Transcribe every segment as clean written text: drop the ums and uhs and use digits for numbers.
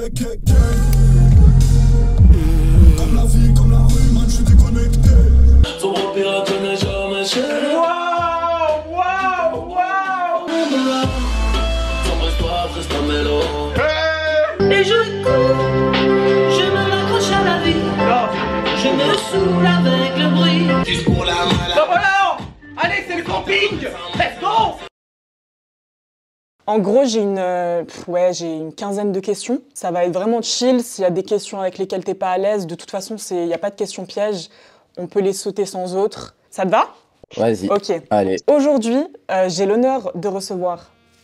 Comme la vie, comme la rue, man, je suis déconnecté. Ton gros pirate n'est jamais chez Waouh, waouh, waouh. T'embrasse-toi, reste un mélo. Et je cours, je me raccroche à la vie. Je me saoule avec le bruit. Juste pour la malade. Bah voilà. Allez, c'est le camping. Let's go. En gros, j'ai une quinzaine de questions. Ça va être vraiment chill. S'il y a des questions avec lesquelles t'es pas à l'aise, de toute façon, il n'y a pas de questions pièges. On peut les sauter sans autre. Ça te va? Vas-y. Ok. Allez. Aujourd'hui, j'ai l'honneur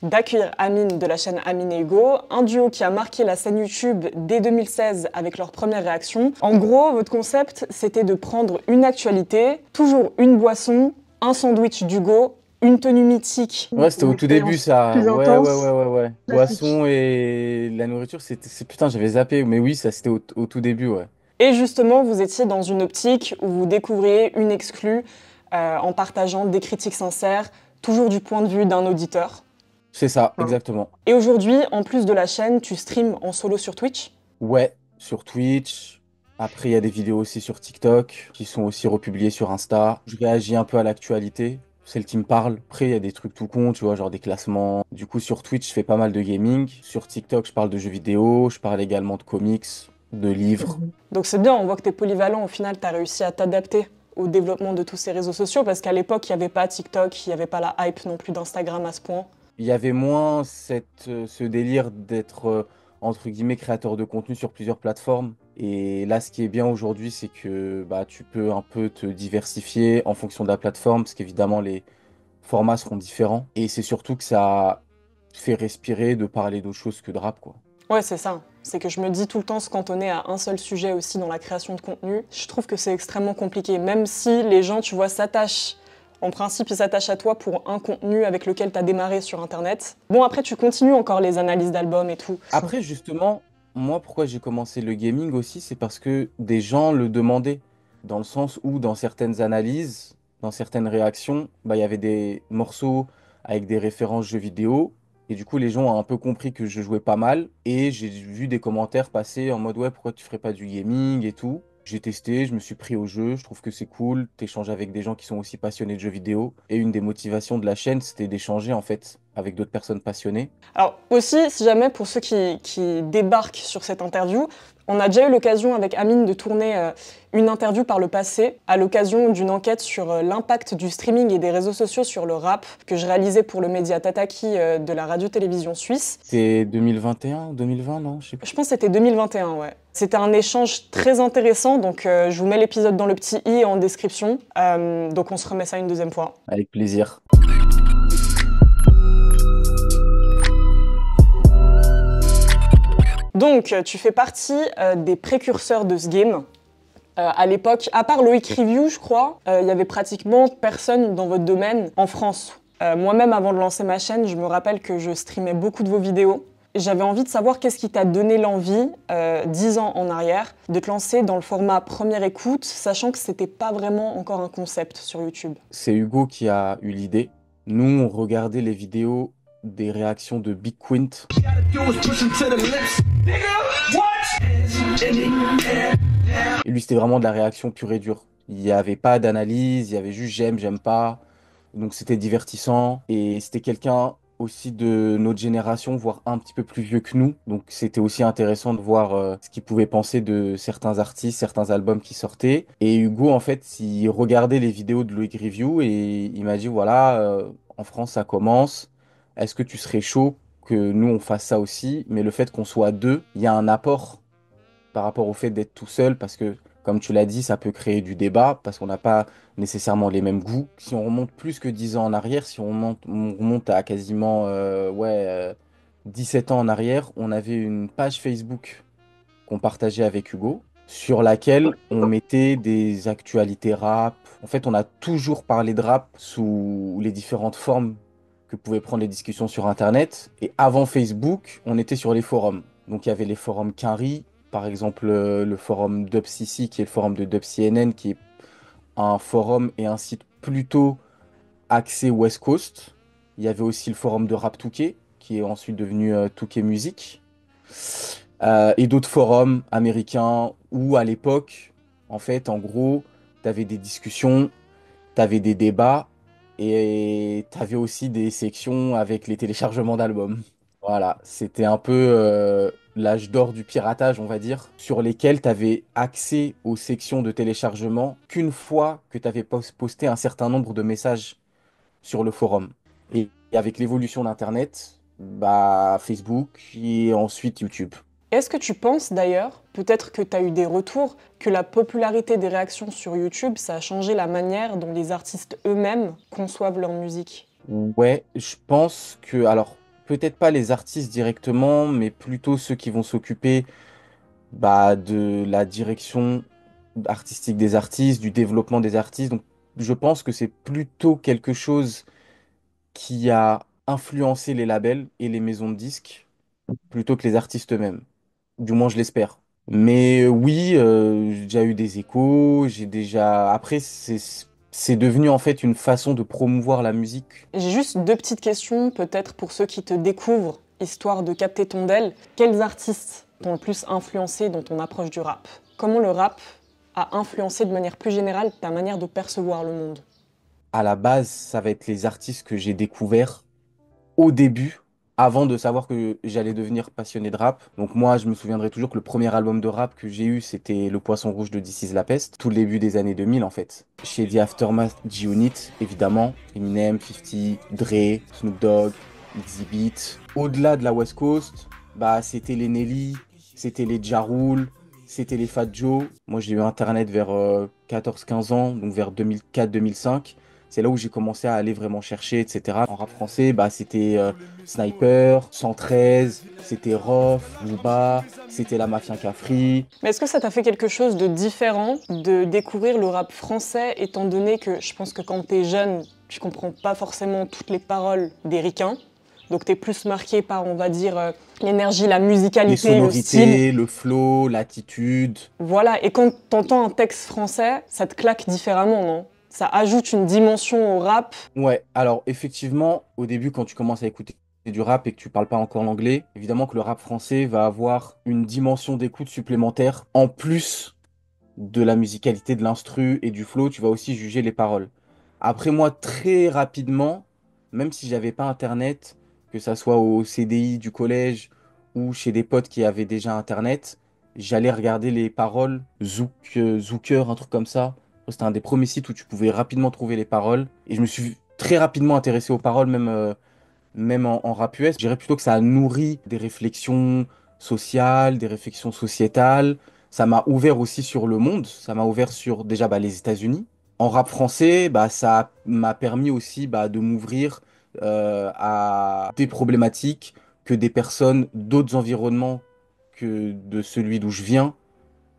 d'accueillir Amine de la chaîne Amine et Hugo, un duo qui a marqué la scène YouTube dès 2016 avec leur première réaction. En gros, votre concept, c'était de prendre une actualité, toujours une boisson, un sandwich d'Hugo, une tenue mythique. Ouais, c'était au tout début ça. plus Ouais, intense. ouais. Boisson et la nourriture, putain, j'avais zappé. Mais oui, ça c'était au tout début, ouais. Et justement, vous étiez dans une optique où vous découvriez une exclue en partageant des critiques sincères, toujours du point de vue d'un auditeur. C'est ça, exactement. Et aujourd'hui, en plus de la chaîne, tu streams en solo sur Twitch? Ouais, sur Twitch. Après, il y a des vidéos aussi sur TikTok qui sont aussi republiées sur Insta. Je réagis un peu à l'actualité, celle qui me parle. Après, il y a des trucs tout cons, tu vois, genre des classements. Du coup, sur Twitch, je fais pas mal de gaming. Sur TikTok, je parle de jeux vidéo. Je parle également de comics, de livres. Donc c'est bien, on voit que tu es polyvalent. Au final, tu as réussi à t'adapter au développement de tous ces réseaux sociaux parce qu'à l'époque, il n'y avait pas TikTok, il n'y avait pas la hype non plus d'Instagram à ce point. Il y avait moins ce délire d'être, entre guillemets, créateur de contenu sur plusieurs plateformes. Et là, ce qui est bien aujourd'hui, c'est que bah, tu peux un peu te diversifier en fonction de la plateforme, parce qu'évidemment, les formats seront différents. Et c'est surtout que ça fait respirer de parler d'autre chose que de rap, quoi. Ouais, c'est ça. C'est que je me dis tout le temps se cantonner à un seul sujet aussi dans la création de contenu. Je trouve que c'est extrêmement compliqué, même si les gens, tu vois, s'attachent. En principe, ils s'attachent à toi pour un contenu avec lequel tu as démarré sur Internet. Bon, après, tu continues encore les analyses d'albums et tout. Après, justement, moi, pourquoi j'ai commencé le gaming aussi, c'est parce que des gens le demandaient. Dans le sens où, dans certaines analyses, dans certaines réactions, bah, il y avait des morceaux avec des références jeux vidéo. Et du coup, les gens ont un peu compris que je jouais pas mal. Et j'ai vu des commentaires passer en mode, ouais, pourquoi tu ferais pas du gaming et tout. J'ai testé, je me suis pris au jeu, je trouve que c'est cool, t'échanges avec des gens qui sont aussi passionnés de jeux vidéo. Et une des motivations de la chaîne, c'était d'échanger en fait avec d'autres personnes passionnées. Alors aussi, si jamais pour ceux qui débarquent sur cette interview, on a déjà eu l'occasion avec Amine de tourner une interview par le passé à l'occasion d'une enquête sur l'impact du streaming et des réseaux sociaux sur le rap que je réalisais pour le média Tataki de la radio-télévision suisse. C'était 2021, 2020, non? Je sais plus. Je pense que c'était 2021, ouais. C'était un échange très intéressant, donc je vous mets l'épisode dans le petit i en description. Donc on se remet ça une deuxième fois. Avec plaisir. Donc, tu fais partie des précurseurs de ce game. À l'époque, à part Loïc Review, je crois, il y avait pratiquement personne dans votre domaine en France. Moi-même, avant de lancer ma chaîne, je me rappelle que je streamais beaucoup de vos vidéos. J'avais envie de savoir qu'est-ce qui t'a donné l'envie, 10 ans en arrière, de te lancer dans le format première écoute, sachant que c'était pas vraiment encore un concept sur YouTube. C'est Hugo qui a eu l'idée. Nous, on regardait les vidéos des réactions de Big Quint. Et lui, c'était vraiment de la réaction pure et dure. Il n'y avait pas d'analyse, il y avait juste j'aime, j'aime pas. Donc c'était divertissant. Et c'était quelqu'un aussi de notre génération, voire un petit peu plus vieux que nous. Donc c'était aussi intéressant de voir ce qu'il pouvait penser de certains artistes, certains albums qui sortaient. Et Hugo, en fait, il regardait les vidéos de Loïc Review et il m'a dit, voilà, en France, ça commence. Est-ce que tu serais chaud que nous, on fasse ça aussi? Mais le fait qu'on soit deux, il y a un apport par rapport au fait d'être tout seul, parce que, comme tu l'as dit, ça peut créer du débat, parce qu'on n'a pas nécessairement les mêmes goûts. Si on remonte plus que 10 ans en arrière, si on remonte à quasiment 17 ans en arrière, on avait une page Facebook qu'on partageait avec Hugo, sur laquelle on mettait des actualités rap. En fait, on a toujours parlé de rap sous les différentes formes que pouvaient prendre les discussions sur Internet. Et avant Facebook, on était sur les forums. Donc il y avait les forums Quinry, par exemple le forum DubCC, qui est le forum de DubCNN, qui est un forum et un site plutôt axé West Coast. Il y avait aussi le forum de Rap Touquet, qui est ensuite devenu Touquet Music. et d'autres forums américains où à l'époque, en fait, en gros, tu avais des discussions, tu avais des débats et tu avais aussi des sections avec les téléchargements d'albums. Voilà, c'était un peu l'âge d'or du piratage, on va dire, sur lesquels tu avais accès aux sections de téléchargement qu'une fois que tu avais posté un certain nombre de messages sur le forum. Et avec l'évolution d'Internet, bah, Facebook et ensuite YouTube. Est-ce que tu penses d'ailleurs, peut-être que tu as eu des retours, que la popularité des réactions sur YouTube, ça a changé la manière dont les artistes eux-mêmes conçoivent leur musique? Ouais, je pense que, alors, peut-être pas les artistes directement, mais plutôt ceux qui vont s'occuper bah, de la direction artistique des artistes, du développement des artistes. Donc, je pense que c'est plutôt quelque chose qui a influencé les labels et les maisons de disques plutôt que les artistes eux-mêmes. Du moins, je l'espère. Mais oui, j'ai déjà eu des échos, j'ai déjà... Après, c'est devenu en fait une façon de promouvoir la musique. J'ai juste deux petites questions, peut-être pour ceux qui te découvrent, histoire de capter ton DEL. Quels artistes t'ont le plus influencé dans ton approche du rap? Comment le rap a influencé de manière plus générale ta manière de percevoir le monde? À la base, ça va être les artistes que j'ai découverts au début, avant de savoir que j'allais devenir passionné de rap. Donc moi, je me souviendrai toujours que le premier album de rap que j'ai eu, c'était Le Poisson Rouge de This Is La Peste, tout le début des années 2000 en fait. Chez The Aftermath, G-Unit, évidemment, Eminem, 50, Dre, Snoop Dogg, Exhibit. Au-delà de la West Coast, bah c'était les Nelly, c'était les Ja Rule, c'était les Fat Joe. Moi, j'ai eu Internet vers 14-15 ans, donc vers 2004-2005. C'est là où j'ai commencé à aller vraiment chercher, etc. En rap français, bah, c'était Sniper, 113, c'était Rof, Booba, c'était la Mafia Cafri. Mais est-ce que ça t'a fait quelque chose de différent de découvrir le rap français, étant donné que je pense que quand t'es jeune, tu comprends pas forcément toutes les paroles des ricains, donc t'es plus marqué par, on va dire, l'énergie, la Les musicalité, le style. sonorités, le flow, l'attitude. Voilà, et quand t'entends un texte français, ça te claque différemment, non? Ça ajoute une dimension au rap. Ouais, alors effectivement, au début, quand tu commences à écouter du rap et que tu parles pas encore l'anglais, évidemment que le rap français va avoir une dimension d'écoute supplémentaire. En plus de la musicalité, de l'instru et du flow, tu vas aussi juger les paroles. Après moi, très rapidement, même si j'avais pas Internet, que ça soit au CDI du collège ou chez des potes qui avaient déjà Internet, j'allais regarder les paroles, Zooker, un truc comme ça. C'était un des premiers sites où tu pouvais rapidement trouver les paroles. Et je me suis très rapidement intéressé aux paroles, même en rap US. Je dirais plutôt que ça a nourri des réflexions sociales, des réflexions sociétales. Ça m'a ouvert aussi sur le monde. Ça m'a ouvert sur déjà bah, les États-Unis. En rap français, bah, ça m'a permis aussi bah, de m'ouvrir à des problématiques que des personnes d'autres environnements que de celui d'où je viens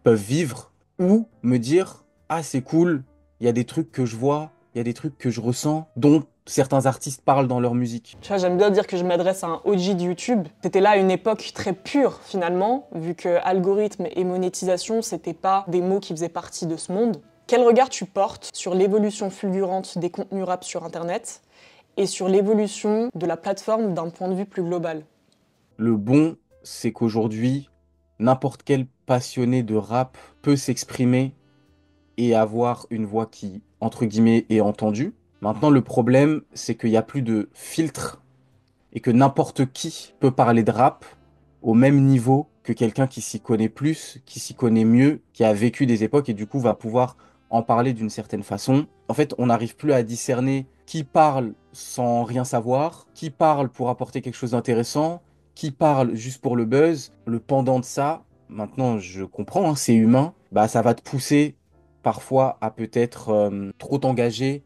peuvent vivre ou me dire, ah, c'est cool, il y a des trucs que je vois, il y a des trucs que je ressens, dont certains artistes parlent dans leur musique. Tu vois, j'aime bien dire que je m'adresse à un OG de YouTube. C'était là à une époque très pure, finalement, vu que algorithme et monétisation, c'était pas des mots qui faisaient partie de ce monde. Quel regard tu portes sur l'évolution fulgurante des contenus rap sur Internet et sur l'évolution de la plateforme d'un point de vue plus global? Le bon, c'est qu'aujourd'hui, n'importe quel passionné de rap peut s'exprimer et avoir une voix qui, entre guillemets, est entendue. Maintenant, le problème, c'est qu'il n'y a plus de filtre et que n'importe qui peut parler de rap au même niveau que quelqu'un qui s'y connaît plus, qui s'y connaît mieux, qui a vécu des époques et du coup va pouvoir en parler d'une certaine façon. En fait, on n'arrive plus à discerner qui parle sans rien savoir, qui parle pour apporter quelque chose d'intéressant, qui parle juste pour le buzz. Le pendant de ça, maintenant je comprends, hein, c'est humain, bah ça va te pousser parfois à peut-être trop t'engager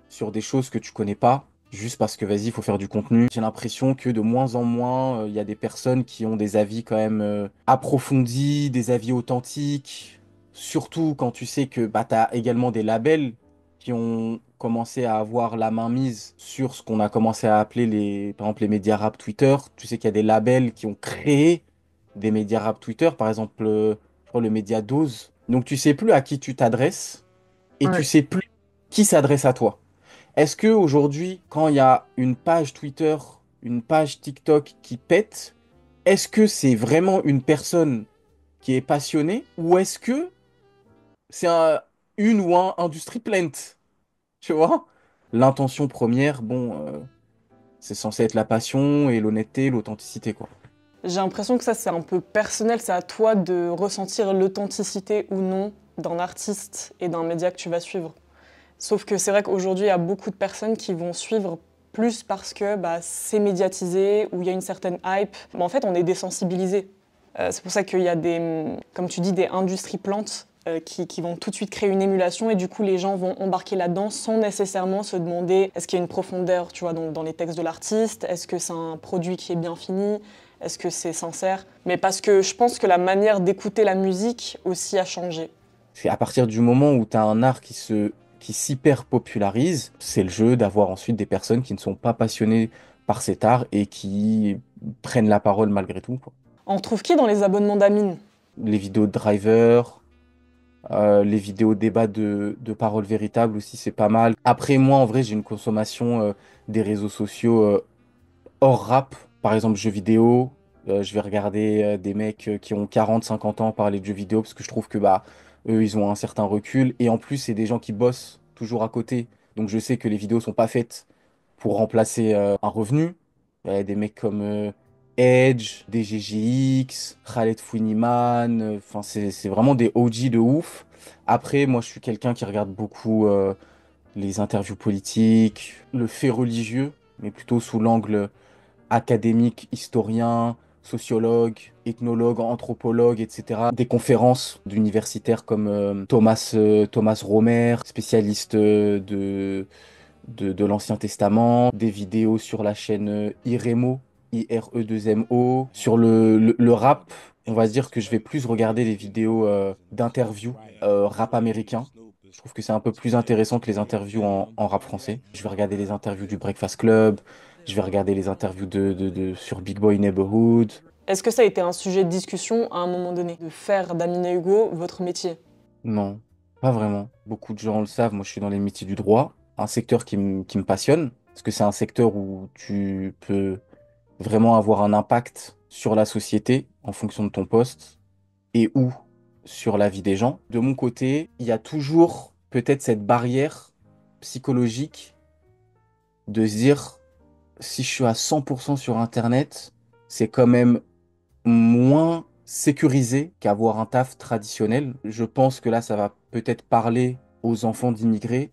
sur des choses que tu connais pas, juste parce que vas-y, il faut faire du contenu. J'ai l'impression que de moins en moins, il y a des personnes qui ont des avis quand même approfondis, des avis authentiques, surtout quand tu sais que bah, tu as également des labels qui ont commencé à avoir la main mise sur ce qu'on a commencé à appeler par exemple, les médias rap Twitter. Tu sais qu'il y a des labels qui ont créé des médias rap Twitter, par exemple, je crois le média Dose. Donc tu sais plus à qui tu t'adresses et tu Ouais. sais plus qui s'adresse à toi. Est-ce que aujourd'hui, quand il y a une page Twitter, une page TikTok qui pète, est-ce que c'est vraiment une personne qui est passionnée ou est-ce que c'est une ou un industry plant, tu vois? L'intention première, bon, c'est censé être la passion et l'honnêteté, l'authenticité, quoi. J'ai l'impression que ça, c'est un peu personnel. C'est à toi de ressentir l'authenticité ou non d'un artiste et d'un média que tu vas suivre. Sauf que c'est vrai qu'aujourd'hui, il y a beaucoup de personnes qui vont suivre plus parce que c'est médiatisé ou il y a une certaine hype. Mais en fait, on est désensibilisé. C'est pour ça qu'il y a des, comme tu dis, des industries plantes qui vont tout de suite créer une émulation et du coup, les gens vont embarquer là-dedans sans nécessairement se demander est-ce qu'il y a une profondeur, tu vois, dans les textes de l'artiste, est-ce que c'est un produit qui est bien fini, est-ce que c'est sincère. Mais parce que je pense que la manière d'écouter la musique aussi a changé. C'est à partir du moment où tu as un art qui s'hyper popularise, c'est le jeu d'avoir ensuite des personnes qui ne sont pas passionnées par cet art et qui prennent la parole malgré tout, quoi. On retrouve qui dans les abonnements d'Amine? Les vidéos de Driver, les vidéos débat de paroles véritables aussi, c'est pas mal. Après, moi, en vrai, j'ai une consommation des réseaux sociaux hors rap. Par exemple, jeux vidéo. Je vais regarder des mecs qui ont 40, 50 ans parler de jeux vidéo parce que je trouve que eux, ils ont un certain recul. Et en plus, c'est des gens qui bossent toujours à côté. Donc, je sais que les vidéos sont pas faites pour remplacer un revenu. Il y a des mecs comme Edge, DGGX, Khaled Fouiniman. Enfin, c'est vraiment des OG de ouf. Après, moi, je suis quelqu'un qui regarde beaucoup les interviews politiques, le fait religieux, mais plutôt sous l'angle académique, historien, sociologue, ethnologue, anthropologue, etc. Des conférences d'universitaires comme Thomas Romer, spécialiste de l'Ancien Testament, des vidéos sur la chaîne Iremo, IRE2MO. Sur le rap, on va se dire que je vais plus regarder les vidéos d'interviews rap américain. Je trouve que c'est un peu plus intéressant que les interviews en rap français. Je vais regarder les interviews du Breakfast Club, je vais regarder les interviews sur Big Boy Neighborhood. Est-ce que ça a été un sujet de discussion à un moment donné, de faire d'Amine et Hugo votre métier? Non, pas vraiment. Beaucoup de gens le savent, moi je suis dans les métiers du droit, un secteur qui me passionne, parce que c'est un secteur où tu peux vraiment avoir un impact sur la société en fonction de ton poste et ou sur la vie des gens. De mon côté, il y a toujours peut-être cette barrière psychologique de se dire, si je suis à 100% sur Internet, c'est quand même moins sécurisé qu'avoir un taf traditionnel. Je pense que là, ça va peut-être parler aux enfants d'immigrés.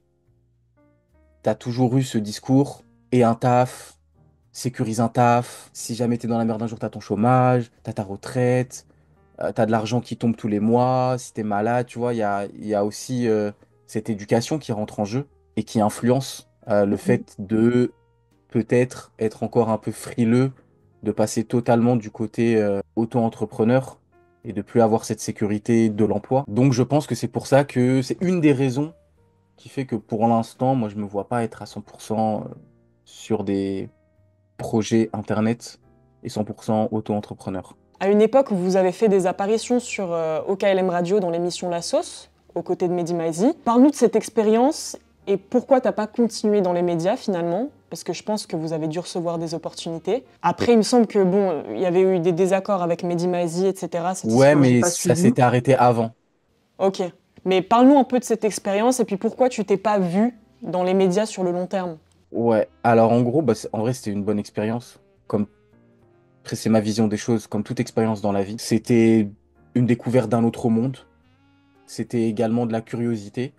T'as toujours eu ce discours, et un taf, sécurise un taf. Si jamais t'es dans la merde un jour, t'as ton chômage, t'as ta retraite, t'as de l'argent qui tombe tous les mois. Si t'es malade, tu vois, il y a aussi cette éducation qui rentre en jeu et qui influence le fait de peut-être être encore un peu frileux, de passer totalement du côté auto-entrepreneur et de plus avoir cette sécurité de l'emploi. Donc je pense que c'est pour ça que c'est une des raisons qui fait que pour l'instant, moi je me vois pas être à 100% sur des projets internet et 100% auto-entrepreneur. À une époque, vous avez fait des apparitions sur OKLM Radio dans l'émission La Sauce, aux côtés de Mehdi Maizi. Parle-nous de cette expérience et pourquoi t'as pas continué dans les médias finalement, parce que je pense que vous avez dû recevoir des opportunités. Après, il me semble que bon, il y avait eu des désaccords avec Mehdi Maizi, etc. Cette Ouais, histoire, j'ai mais pas ça suivi. s'était arrêté avant. Ok. Mais parle-nous un peu de cette expérience et puis pourquoi tu t'es pas vu dans les médias sur le long terme. Ouais, alors en gros, en vrai, c'était une bonne expérience. Comme Après, c'est ma vision des choses, comme toute expérience dans la vie. C'était une découverte d'un autre monde. C'était également de la curiosité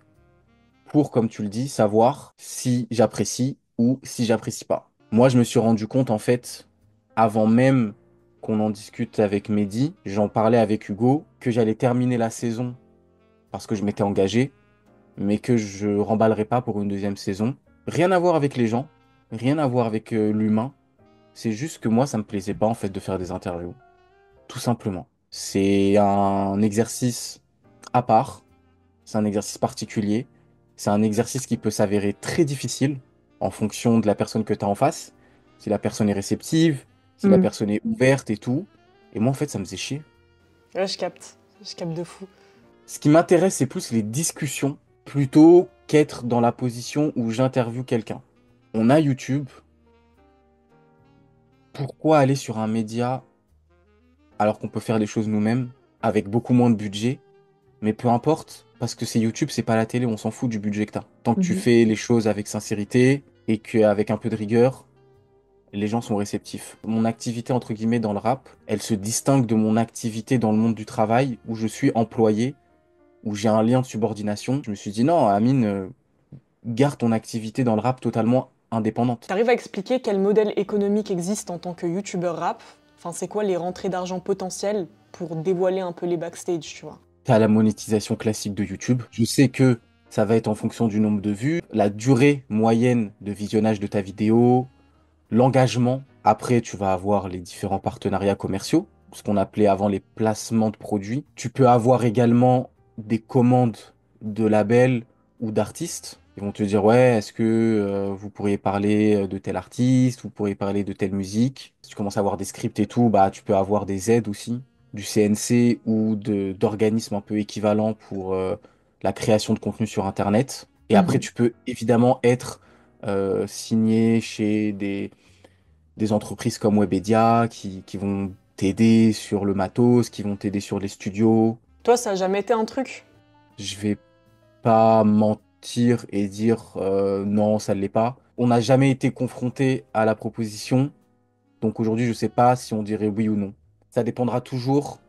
pour, comme tu le dis, savoir si j'apprécie ou si j'apprécie pas. Moi, je me suis rendu compte, en fait, avant même qu'on en discute avec Mehdi, j'en parlais avec Hugo, que j'allais terminer la saison parce que je m'étais engagé, mais que je remballerais pas pour une deuxième saison. Rien à voir avec les gens, rien à voir avec l'humain. C'est juste que moi, ça me plaisait pas, en fait, de faire des interviews. Tout simplement. C'est un exercice à part, c'est un exercice particulier, c'est un exercice qui peut s'avérer très difficile en fonction de la personne que tu as en face, si la personne est réceptive, si la personne est ouverte et tout. Et moi, en fait, ça me faisait chier. Ouais, je capte de fou. Ce qui m'intéresse, c'est plus les discussions plutôt qu'être dans la position où j'interviewe quelqu'un. On a YouTube. Pourquoi aller sur un média alors qu'on peut faire les choses nous-mêmes, avec beaucoup moins de budget. Mais peu importe, parce que c'est YouTube, c'est pas la télé, on s'en fout du budget que t'as. Tant que tu fais les choses avec sincérité et qu'avec un peu de rigueur, les gens sont réceptifs. Mon activité, entre guillemets, dans le rap, elle se distingue de mon activité dans le monde du travail, où je suis employé, où j'ai un lien de subordination. Je me suis dit, non, Amine, garde ton activité dans le rap totalement indépendante. T'arrives à expliquer quel modèle économique existe en tant que youtubeur rap? Enfin, c'est quoi les rentrées d'argent potentielles pour dévoiler un peu les backstage, tu vois? T'as la monétisation classique de YouTube. Je sais que ça va être en fonction du nombre de vues, la durée moyenne de visionnage de ta vidéo, l'engagement. Après, tu vas avoir les différents partenariats commerciaux, ce qu'on appelait avant les placements de produits. Tu peux avoir également des commandes de labels ou d'artistes. Ils vont te dire, ouais, est-ce que vous pourriez parler de tel artiste, vous pourriez parler de telle musique. Si tu commences à avoir des scripts et tout, bah, tu peux avoir des aides aussi, du CNC ou d'organismes un peu équivalents pour la création de contenu sur Internet. Et après, tu peux évidemment être signé chez des entreprises comme Webedia qui vont t'aider sur le matos, qui vont t'aider sur les studios. Toi, ça a jamais été un truc? Je vais pas mentir et dire non, ça ne l'est pas. On n'a jamais été confronté à la proposition, donc aujourd'hui, je sais pas si on dirait oui ou non. Ça dépendra toujours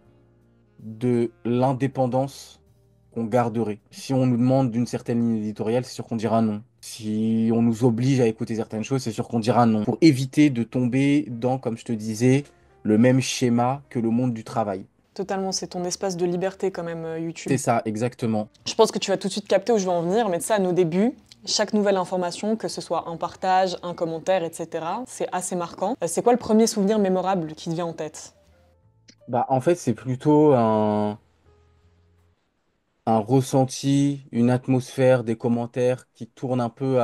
de l'indépendance qu'on garderait. Si on nous demande d'une certaine ligne éditoriale, c'est sûr qu'on dira non. Si on nous oblige à écouter certaines choses, c'est sûr qu'on dira non. Pour éviter de tomber dans, comme je te disais, le même schéma que le monde du travail. Totalement, c'est ton espace de liberté quand même, YouTube. C'est ça, exactement. Je pense que tu vas tout de suite capter où je veux en venir, mais ça, à nos débuts, chaque nouvelle information, que ce soit un partage, un commentaire, etc., c'est assez marquant. C'est quoi le premier souvenir mémorable qui te vient en tête? Bah, en fait, c'est plutôt un ressenti, une atmosphère, des commentaires qui tournent un peu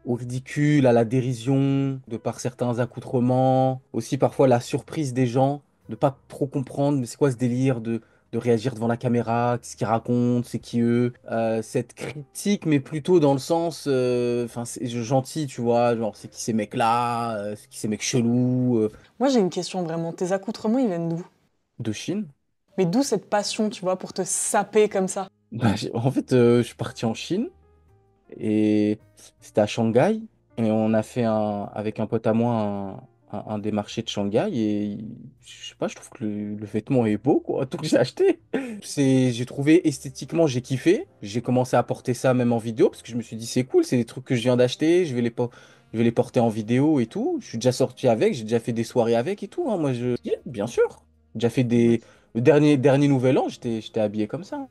au ridicule, à la dérision, de par certains accoutrements. Aussi parfois la surprise des gens, de pas trop comprendre, mais c'est quoi ce délire de réagir devant la caméra, qu'est-ce qu'ils racontent, c'est qui eux. Cette critique, mais plutôt dans le sens, enfin, c'est gentil, tu vois, genre c'est qui ces mecs-là, c'est qui ces mecs chelous, Moi, j'ai une question vraiment. Tes accoutrements, ils viennent d'où? de Chine. Mais d'où cette passion, tu vois, pour te saper comme ça? Bah, en fait, je suis parti en Chine. Et c'était à Shanghai. Et on a fait avec un pote à moi un des marchés de Shanghai. Et je sais pas, je trouve que le vêtement est beau, quoi. Donc j'ai acheté. J'ai trouvé esthétiquement, j'ai kiffé. J'ai commencé à porter ça même en vidéo parce que je me suis dit, c'est cool, c'est des trucs que je viens d'acheter. Je vais les porter en vidéo et tout. Je suis déjà sorti avec, j'ai déjà fait des soirées avec et tout, hein. Moi, bien sûr. J'ai déjà fait le dernier Nouvel An, j'étais habillé comme ça.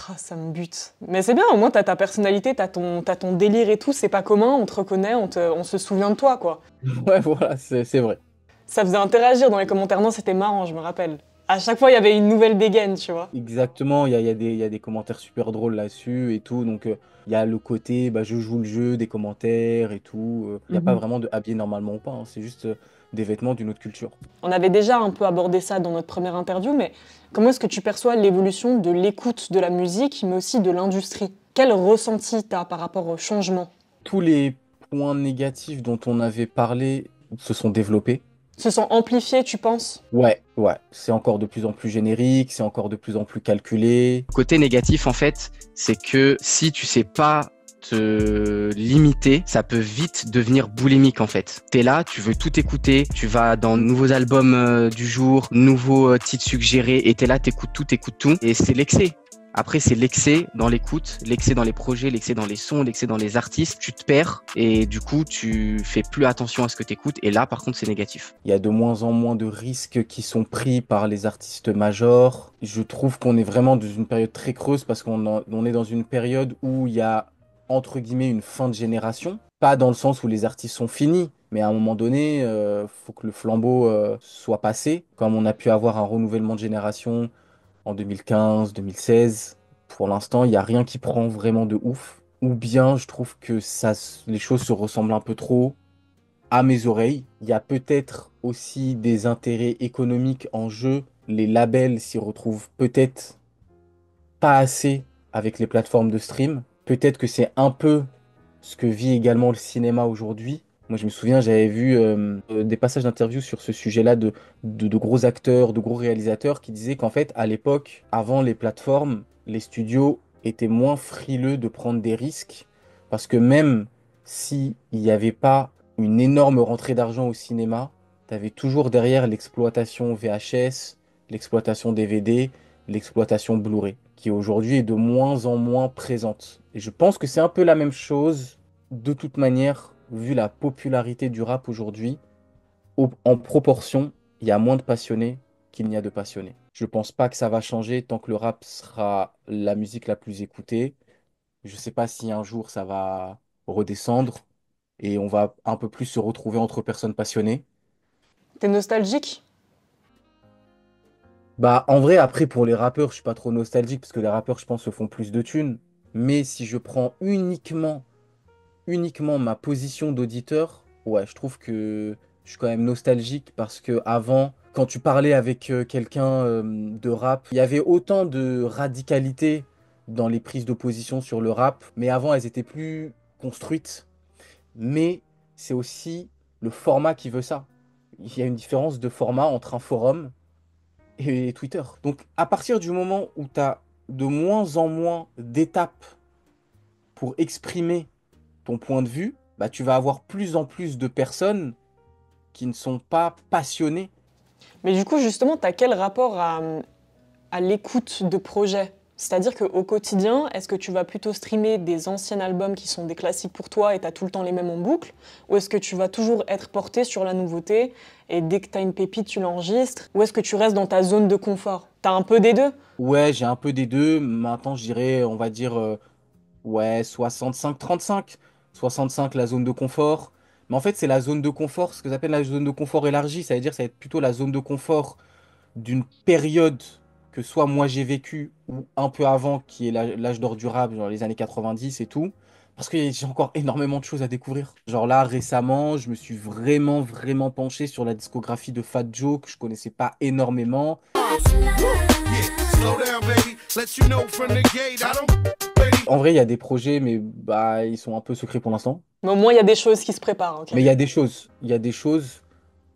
Ah, ça me bute. Mais c'est bien, au moins t'as ta personnalité, t'as ton délire et tout, c'est pas commun, on te reconnaît, on se souvient de toi, quoi. Ouais, voilà, c'est vrai. Ça faisait interagir dans les commentaires, non, c'était marrant, je me rappelle. À chaque fois, il y avait une nouvelle dégaine, tu vois. Exactement, il y a des commentaires super drôles là-dessus et tout. Donc, il y a le côté, bah, je joue le jeu, des commentaires et tout. Il n'y a pas vraiment de habillé normalement ou pas, hein. C'est juste des vêtements d'une autre culture. On avait déjà un peu abordé ça dans notre première interview, mais comment est-ce que tu perçois l'évolution de l'écoute de la musique, mais aussi de l'industrie? Quel ressenti t'as par rapport au changement? Tous les points négatifs dont on avait parlé se sont développés. Se sont amplifiés, tu penses? Ouais, ouais. C'est encore de plus en plus générique, c'est encore de plus en plus calculé. Côté négatif, en fait, c'est que si tu sais pas te limiter, ça peut vite devenir boulimique en fait. T'es là, tu veux tout écouter, tu vas dans nouveaux albums du jour, nouveaux titres suggérés, et t'es là, t'écoutes tout, et c'est l'excès. Après, c'est l'excès dans l'écoute, l'excès dans les projets, l'excès dans les sons, l'excès dans les artistes. Tu te perds et du coup, tu fais plus attention à ce que t'écoutes. Et là, par contre, c'est négatif. Il y a de moins en moins de risques qui sont pris par les artistes majors. Je trouve qu'on est vraiment dans une période très creuse parce on est dans une période où il y a, entre guillemets, une fin de génération. Pas dans le sens où les artistes sont finis, mais à un moment donné, faut que le flambeau soit passé. Comme on a pu avoir un renouvellement de génération en 2015, 2016. Pour l'instant, il n'y a rien qui prend vraiment de ouf. Ou bien, je trouve que les choses se ressemblent un peu trop à mes oreilles. Il y a peut-être aussi des intérêts économiques en jeu. Les labels s'y retrouvent peut-être pas assez avec les plateformes de stream. Peut-être que c'est un peu ce que vit également le cinéma aujourd'hui. Moi, je me souviens, j'avais vu des passages d'interviews sur ce sujet-là de gros acteurs, de gros réalisateurs qui disaient qu'en fait, à l'époque, avant les plateformes, les studios étaient moins frileux de prendre des risques parce que même s'il n'y avait pas une énorme rentrée d'argent au cinéma, tu avais toujours derrière l'exploitation VHS, l'exploitation DVD, l'exploitation Blu-ray, qui aujourd'hui est de moins en moins présente. Et je pense que c'est un peu la même chose de toute manière, vu la popularité du rap aujourd'hui, en proportion, il y a moins de passionnés qu'il n'y a de passionnés. Je pense pas que ça va changer tant que le rap sera la musique la plus écoutée. Je sais pas si un jour ça va redescendre et on va un peu plus se retrouver entre personnes passionnées. T'es nostalgique? Bah, en vrai, après, pour les rappeurs, je suis pas trop nostalgique parce que les rappeurs, je pense, se font plus de thunes. Mais si je prends uniquement ma position d'auditeur, ouais, je trouve que je suis quand même nostalgique parce que avant, quand tu parlais avec quelqu'un de rap, il y avait autant de radicalité dans les prises de position sur le rap, mais avant, elles étaient plus construites. Mais c'est aussi le format qui veut ça. Il y a une différence de format entre un forum et Twitter. Donc, à partir du moment où tu as de moins en moins d'étapes pour exprimer ton point de vue, bah, tu vas avoir plus en plus de personnes qui ne sont pas passionnées. Mais du coup, justement, t'as quel rapport à l'écoute de projets? C'est-à-dire qu'au quotidien, est-ce que tu vas plutôt streamer des anciens albums qui sont des classiques pour toi et t'as tout le temps les mêmes en boucle? Ou est-ce que tu vas toujours être porté sur la nouveauté et dès que t'as une pépite, tu l'enregistres? Ou est-ce que tu restes dans ta zone de confort? T'as un peu des deux? Ouais, j'ai un peu des deux. Maintenant, je dirais, on va dire, ouais, 65-35. 65, la zone de confort. Mais en fait, c'est la zone de confort, ce que j'appelle la zone de confort élargie. Ça veut dire que ça va être plutôt la zone de confort d'une période que soit moi j'ai vécu ou un peu avant, qui est l'âge d'or du rap, genre les années 90 et tout. Parce que j'ai encore énormément de choses à découvrir. Genre là, récemment, je me suis vraiment penché sur la discographie de Fat Joe, que je connaissais pas énormément. Slow down, baby. Let you know from the gate. I don't. En vrai, il y a des projets, mais bah, ils sont un peu secrets pour l'instant. Mais au moins, il y a des choses qui se préparent, ok. Mais il y a des choses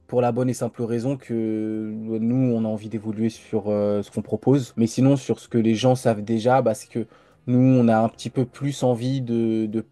pour la bonne et simple raison que nous, on a envie d'évoluer sur ce qu'on propose. Mais sinon, sur ce que les gens savent déjà, bah, c'est que nous, on a un petit peu plus envie de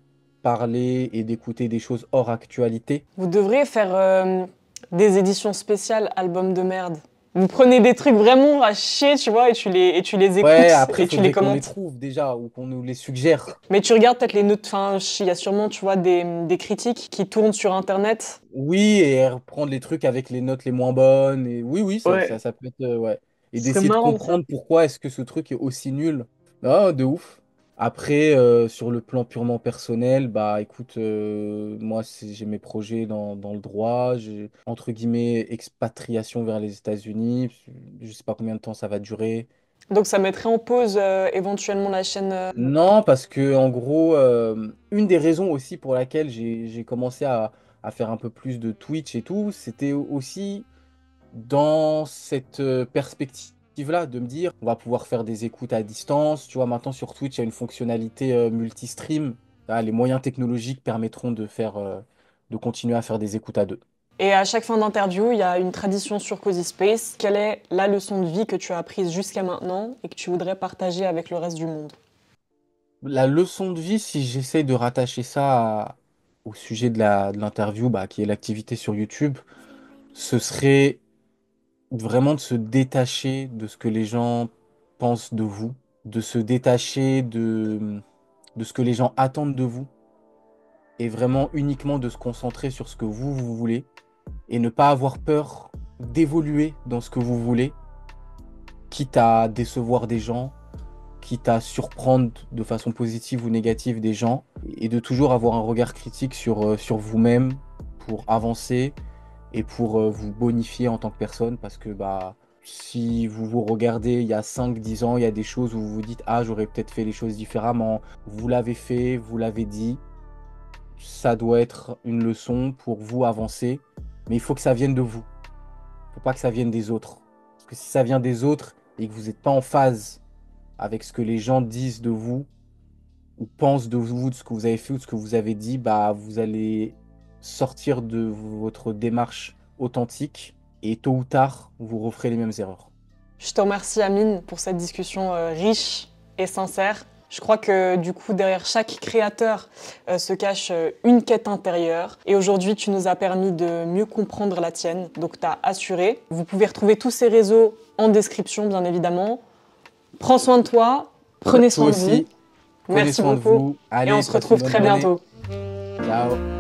parler et d'écouter des choses hors actualité. Vous devriez faire des éditions spéciales albums de merde. Vous prenez des trucs vraiment à chier, tu vois, et tu les écoutes Ouais, après, et il tu les faudrait qu'on les commentes. trouve déjà ou qu'on nous les suggère. Mais tu regardes peut-être les notes, enfin, il y a sûrement, tu vois, des critiques qui tournent sur Internet. Oui, et reprendre les trucs avec les notes les moins bonnes. Et oui, Ouais, ça peut être. Ouais. Et ce serait d'essayer de marrant ça. comprendre pourquoi est-ce que ce truc est aussi nul. Ah, de ouf. Après, sur le plan purement personnel, bah écoute, moi j'ai mes projets dans le droit, j'ai entre guillemets expatriation vers les États-Unis, je sais pas combien de temps ça va durer. Donc ça mettrait en pause éventuellement la chaîne. Non, parce que en gros, une des raisons aussi pour laquelle j'ai commencé à faire un peu plus de Twitch et tout, c'était aussi dans cette perspective-là, de me dire, on va pouvoir faire des écoutes à distance. Tu vois, maintenant sur Twitch, il y a une fonctionnalité multi-stream. Ah, les moyens technologiques permettront de continuer à faire des écoutes à deux. Et à chaque fin d'interview, il y a une tradition sur Cozy Space. Quelle est la leçon de vie que tu as apprise jusqu'à maintenant et que tu voudrais partager avec le reste du monde? La leçon de vie, si j'essaie de rattacher au sujet de l'interview, bah, qui est l'activité sur YouTube, ce serait vraiment de se détacher de ce que les gens pensent de vous, de se détacher de ce que les gens attendent de vous, et vraiment uniquement de se concentrer sur ce que vous voulez, et ne pas avoir peur d'évoluer dans ce que vous voulez, quitte à décevoir des gens, quitte à surprendre de façon positive ou négative des gens, et de toujours avoir un regard critique sur vous-même pour avancer et pour vous bonifier en tant que personne, parce que bah, si vous vous regardez il y a 5 10 ans, il y a des choses où vous vous dites, ah, j'aurais peut-être fait les choses différemment, vous l'avez fait, vous l'avez dit, ça doit être une leçon pour vous avancer, mais il faut que ça vienne de vous, il faut pas que ça vienne des autres, parce que si ça vient des autres et que vous n'êtes pas en phase avec ce que les gens disent de vous, ou pensent de vous, de ce que vous avez fait ou de ce que vous avez dit, bah, vous allez sortir de votre démarche authentique et tôt ou tard, vous referez les mêmes erreurs. Je te remercie Amine pour cette discussion riche et sincère. Je crois que du coup, derrière chaque créateur se cache une quête intérieure. Et aujourd'hui, tu nous as permis de mieux comprendre la tienne. Donc, tu as assuré. Vous pouvez retrouver tous ces réseaux en description, bien évidemment. Prends soin de toi. Prenez soin de vous. Prenez Merci soin de beaucoup. vous. Allez, Et on se passez retrouve une bonne très journée. bientôt. Ciao.